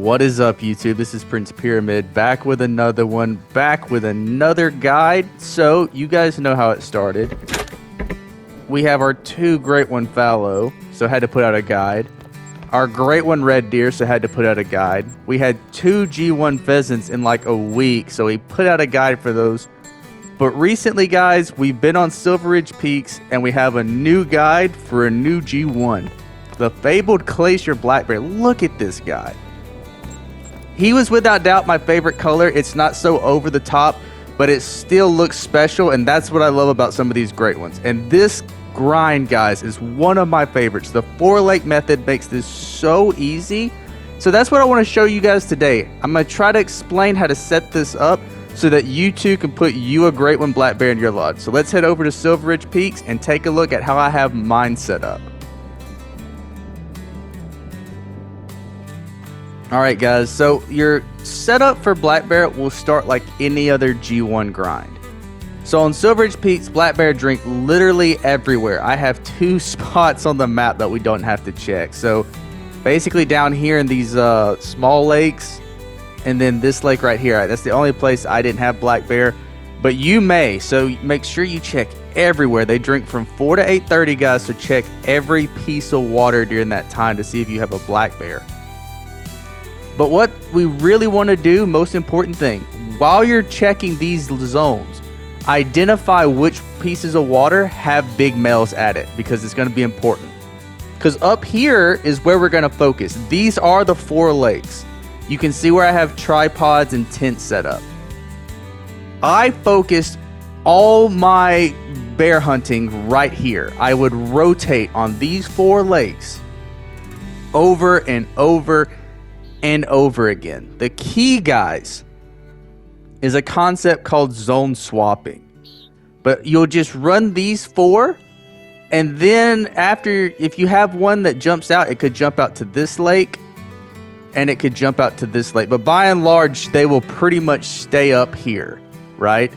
What is up, YouTube? This is Prince Pyramid, back with another one, back with another guide. So, you guys know how it started. We have our two Great One fallow, so had to put out a guide. Our Great One red deer, so had to put out a guide. We had two G1 pheasants in like a week, so we put out a guide for those. But recently, guys, we've been on Silver Ridge Peaks, and we have a new guide for a new G1. The fabled Glacier Black Bear. Look at this guy. He was without doubt my favorite color. It's not so over the top, but it still looks special, and that's what I love about some of these great ones. And this grind, guys, is one of my favorites. The 4-lake method makes this so easy. So that's what I want to show you guys today. I'm going to try to explain how to set this up so that you too can put you a Great One Black Bear in your lodge. So let's head over to Silver Ridge Peaks and take a look at how I have mine set up. Alright guys, so your setup for Black Bear will start like any other G1 grind. So on Silver Ridge Peaks, Black Bear drink literally everywhere. I have 2 spots on the map that we don't have to check. So basically down here in these small lakes, and then this lake right here. That's the only place I didn't have Black Bear, but you may. So make sure you check everywhere. They drink from 4 to 8:30, guys, so check every piece of water during that time to see if you have a Black Bear. But what we really want to do, most important thing, while you're checking these zones, identify which pieces of water have big males at it, because it's going to be important. Because up here is where we're going to focus. These are the 4 lakes. You can see where I have tripods and tents set up. I focused all my bear hunting right here. I would rotate on these 4 lakes over and over and over again. The key, guys, is a concept called zone swapping. But you'll just run these 4, and then after, if you have one that jumps out, it could jump out to this lake, and it could jump out to this lake. But by and large, they will pretty much stay up here, right?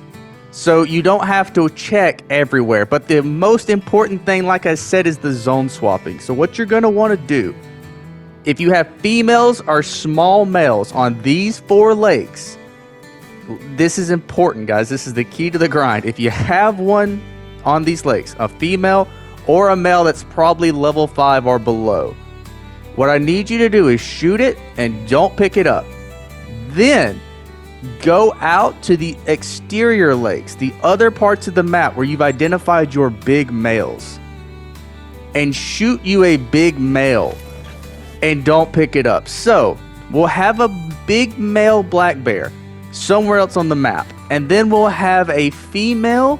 So you don't have to check everywhere. But the most important thing, like I said, is the zone swapping. So what you're going to want to do, if you have females or small males on these 4 lakes, this is important, guys. This is the key to the grind. If you have one on these lakes, a female or a male that's probably level 5 or below, what I need you to do is shoot it and don't pick it up. Then go out to the exterior lakes, the other parts of the map where you've identified your big males, and shoot you a big male. And don't pick it up. So we'll have a big male black bear somewhere else on the map, and then we'll have a female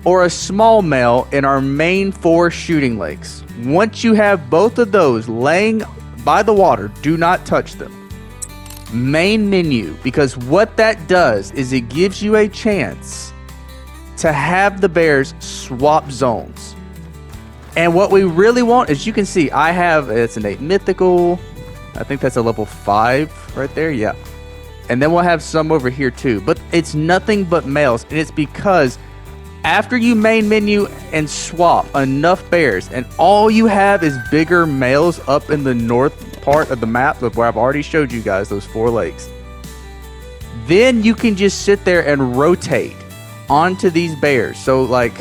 or a small male in our main 4 shooting lakes. Once you have both of those laying by the water, do not touch them. Main menu, because what that does is it gives you a chance to have the bears swap zones. And what we really want, as you can see, I have, it's an 8 mythical. I think that's a level 5 right there. Yeah. And then we'll have some over here too. But it's nothing but males. And it's because after you main menu and swap enough bears, and all you have is bigger males up in the north part of the map where I've already showed you guys those 4 lakes, then you can just sit there and rotate onto these bears. So like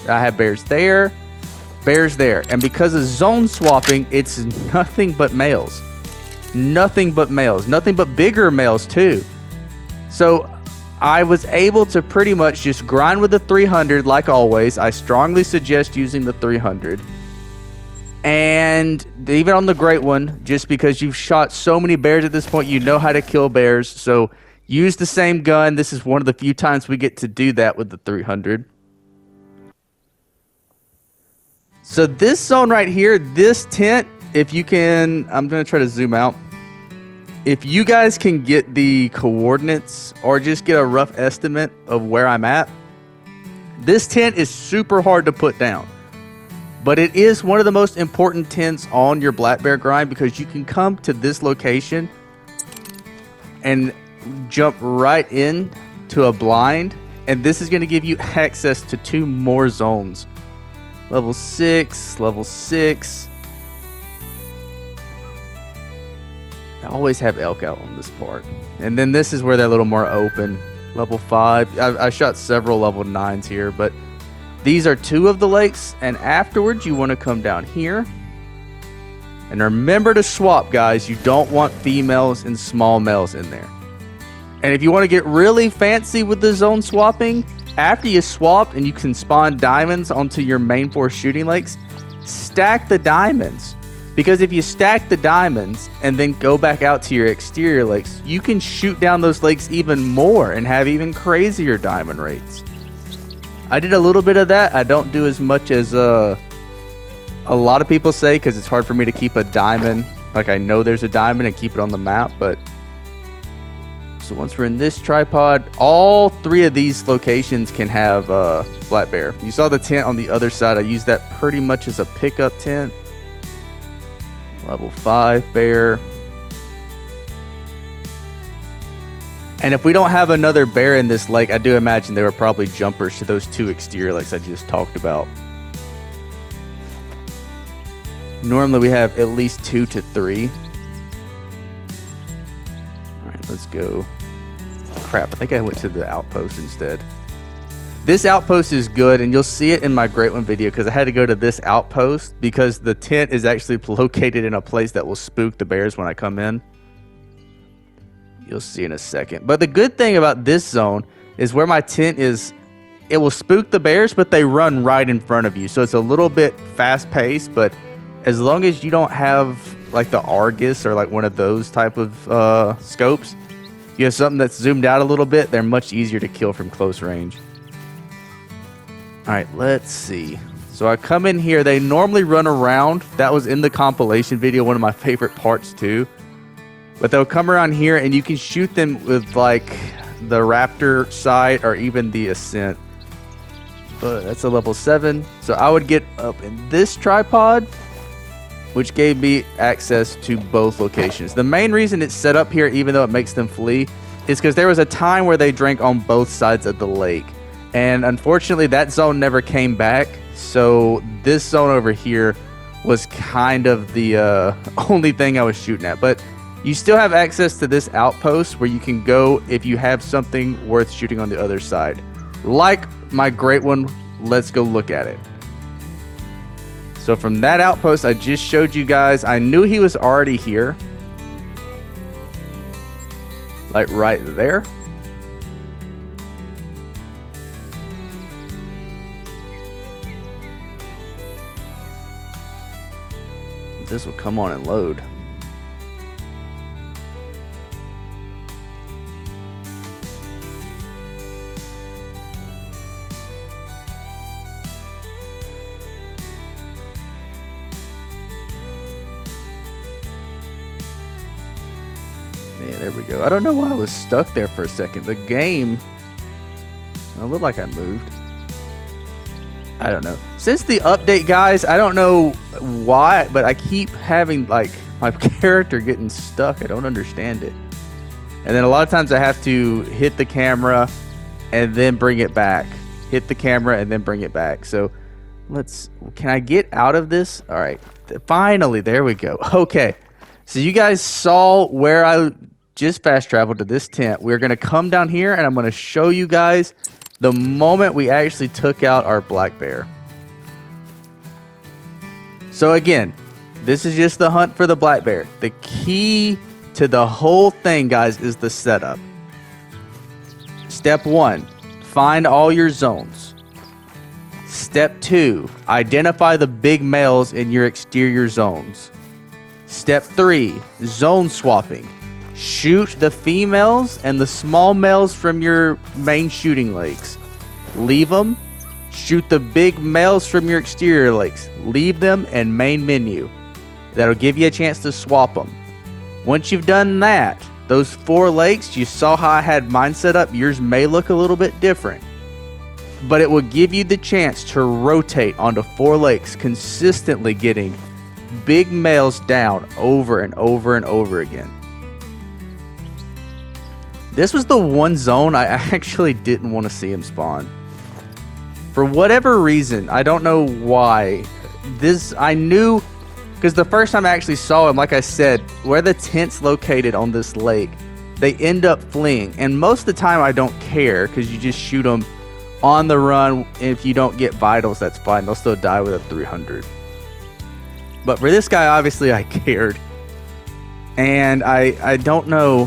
I have bears there, bears there, and because of zone swapping, it's nothing but males. Nothing but males. Nothing but bigger males too. So I was able to pretty much just grind with the 300 like always. I strongly suggest using the 300. And even on the Great One, just because you've shot so many bears at this point, you know how to kill bears. So use the same gun. This is one of the few times we get to do that with the 300. So this zone right here, this tent, if you can, I'm going to try to zoom out. If you guys can get the coordinates or just get a rough estimate of where I'm at, this tent is super hard to put down. But it is one of the most important tents on your black bear grind, because you can come to this location and jump right in to a blind. And this is going to give you access to 2 more zones. Level 6, level 6. always have elk out on this part. And then this is where they're a little more open. Level 5. I shot several level 9s here, but these are 2 of the lakes. And afterwards, you want to come down here. And remember to swap, guys. You don't want females and small males in there. And if you want to get really fancy with the zone swapping, after you swap and you can spawn diamonds onto your main 4 shooting lakes, stack the diamonds. Because if you stack the diamonds and then go back out to your exterior lakes, you can shoot down those lakes even more and have even crazier diamond rates. I did a little bit of that. I don't do as much as a lot of people say, because it's hard for me to keep a diamond. Like, I know there's a diamond and keep it on the map, but... So once we're in this tripod, all 3 of these locations can have black bear. You saw the tent on the other side. I used that pretty much as a pickup tent. Level 5 bear. And if we don't have another bear in this lake, I do imagine they were probably jumpers to those 2 exterior lakes I just talked about. Normally we have at least 2 to 3. Alright, let's go. Crap, I think I went to the outpost instead. This outpost is good, and you'll see it in my Great One video, because I had to go to this outpost because the tent is actually located in a place that will spook the bears when I come in. You'll see in a second. But the good thing about this zone is where my tent is, it will spook the bears, but they run right in front of you. So it's a little bit fast-paced, but as long as you don't have like the Argus or like one of those type of scopes, you have something that's zoomed out a little bit, they're much easier to kill from close range. Alright, let's see. So I come in here. They normally run around. That was in the compilation video, one of my favorite parts too. But they'll come around here and you can shoot them with like the Raptor sight or even the Ascent. But that's a level 7. So I would get up in this tripod, which gave me access to both locations. The main reason it's set up here, even though it makes them flee, is because there was a time where they drank on both sides of the lake. And unfortunately, that zone never came back. So this zone over here was kind of the only thing I was shooting at. But you still have access to this outpost where you can go if you have something worth shooting on the other side. Like my Great One, let's go look at it. So from that outpost I just showed you guys, I knew he was already here. Like right there. This will come on and load. Yeah, there we go. I don't know why I was stuck there for a second. The game, it looked like I moved. I don't know. Since the update, guys, I don't know why, but I keep having like my character getting stuck. I don't understand it. And then a lot of times I have to hit the camera and then bring it back. Hit the camera and then bring it back. So can I get out of this? All right. Finally, there we go. Okay. So you guys saw where I just fast traveled to this tent. We're going to come down here and I'm going to show you guys the moment we actually took out our black bear. So again, this is just the hunt for the black bear. The key to the whole thing, guys, is the setup. Step 1, find all your zones. Step 2, identify the big males in your exterior zones. Step 3, zone swapping. Shoot the females and the small males from your main shooting lakes. Leave them. Shoot the big males from your exterior lakes. Leave them and main menu. That'll give you a chance to swap them. Once you've done that, those 4 lakes, you saw how I had mine set up. Yours may look a little bit different, but it will give you the chance to rotate onto 4 lakes, consistently getting big males down over and over and over again. This was the one zone I actually didn't want to see him spawn. For whatever reason, I don't know why. I knew Because the first time I actually saw him, like I said, where the tent's located on this lake, they end up fleeing. And most of the time I don't care because you just shoot them on the run. If you don't get vitals, that's fine. They'll still die with a 300. But for this guy, obviously I cared. And I don't know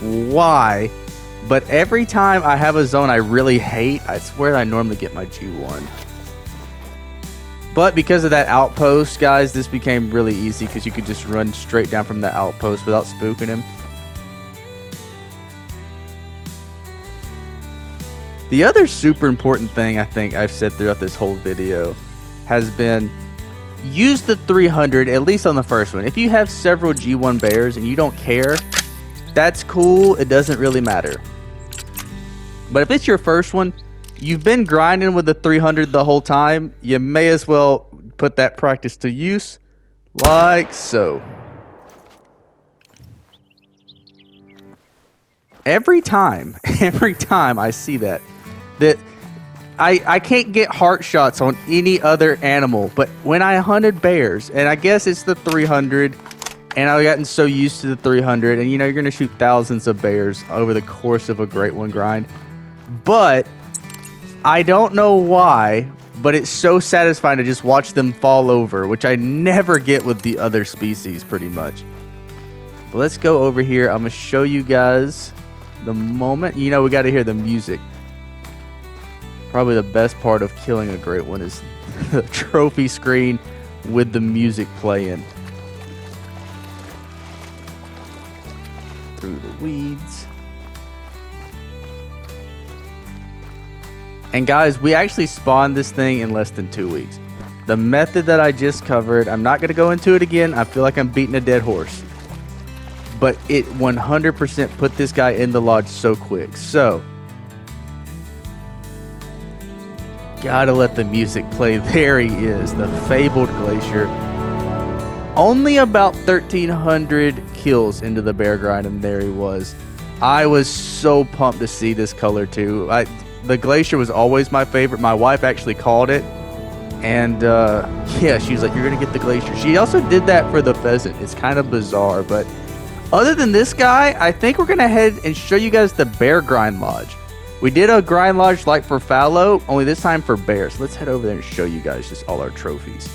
why, but every time I have a zone I really hate, I swear I normally get my G1. But because of that outpost, guys, this became really easy because you could just run straight down from the outpost without spooking him. The other super important thing I think I've said throughout this whole video has been use the 300, at least on the first one. If you have several G1 bears and you don't care, that's cool. It doesn't really matter. But if it's your first one, you've been grinding with the 300 the whole time, you may as well put that practice to use, like so. Every time I see that I can't get heart shots on any other animal, but when I hunted bears, and I guess it's the 300, and I've gotten so used to the 300, and you know, you're going to shoot thousands of bears over the course of a Great One grind, but I don't know why, but it's so satisfying to just watch them fall over, which I never get with the other species pretty much. But let's go over here. I'm going to show you guys the moment. You know, we got to hear the music. Probably the best part of killing a Great One is the trophy screen with the music playing. Through the weeds. And guys, we actually spawned this thing in less than 2 weeks. The method that I just covered, I'm not going to go into it again. I feel like I'm beating a dead horse. But it 100% put this guy in the lodge so quick. So, gotta let the music play. There he is, the fabled Glacier. Only about 1,300 kills into the bear grind, and there he was. I was so pumped to see this color too. The Glacier was always my favorite. My wife actually called it, and yeah, she was like, "You're gonna get the Glacier." She also did that for the pheasant. It's kind of bizarre, but other than this guy, I think we're gonna head and show you guys the bear grind lodge. We did a grind lodge like for fallow, only this time for bears. Let's head over there and show you guys just all our trophies.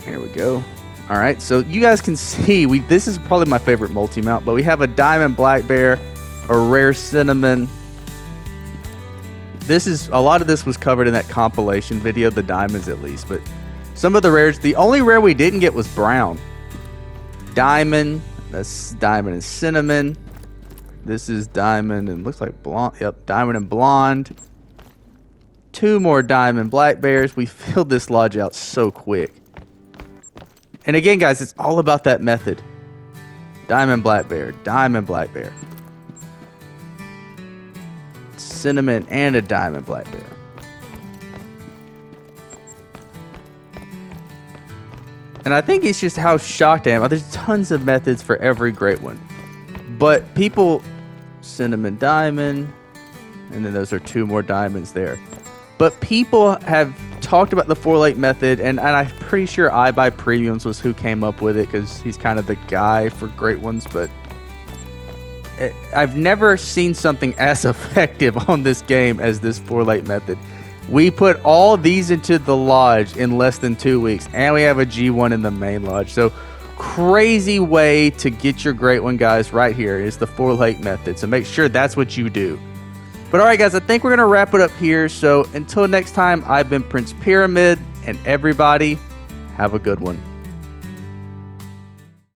Here we go. All right, so you guys can see, this is probably my favorite multi-mount, but we have a diamond black bear, a rare cinnamon. A lot of this was covered in that compilation video, the diamonds at least, but some of the rares, the only rare we didn't get was brown. Diamond, that's diamond and cinnamon. This is diamond and looks like blonde. Yep, diamond and blonde. 2 more diamond black bears. We filled this lodge out so quick. And again, guys, it's all about that method. Diamond black bear, diamond black bear. Cinnamon and a diamond black bear. And I think it's just how shocked I am. There's tons of methods for every Great One. But people, cinnamon diamond, and then those are 2 more diamonds there. But people have talked about the 4-lake method, and I'm pretty sure iBuyPremiums was who came up with it because he's kind of the guy for Great Ones, but I've never seen something as effective on this game as this 4-lake method. We put all these into the lodge in less than 2 weeks, and we have a G1 in the main lodge. So crazy way to get your Great One, guys, right here is the 4-lake method. So make sure that's what you do. But all right, guys, I think we're going to wrap it up here. So until next time, I've been Prince Pyramid, and everybody have a good one.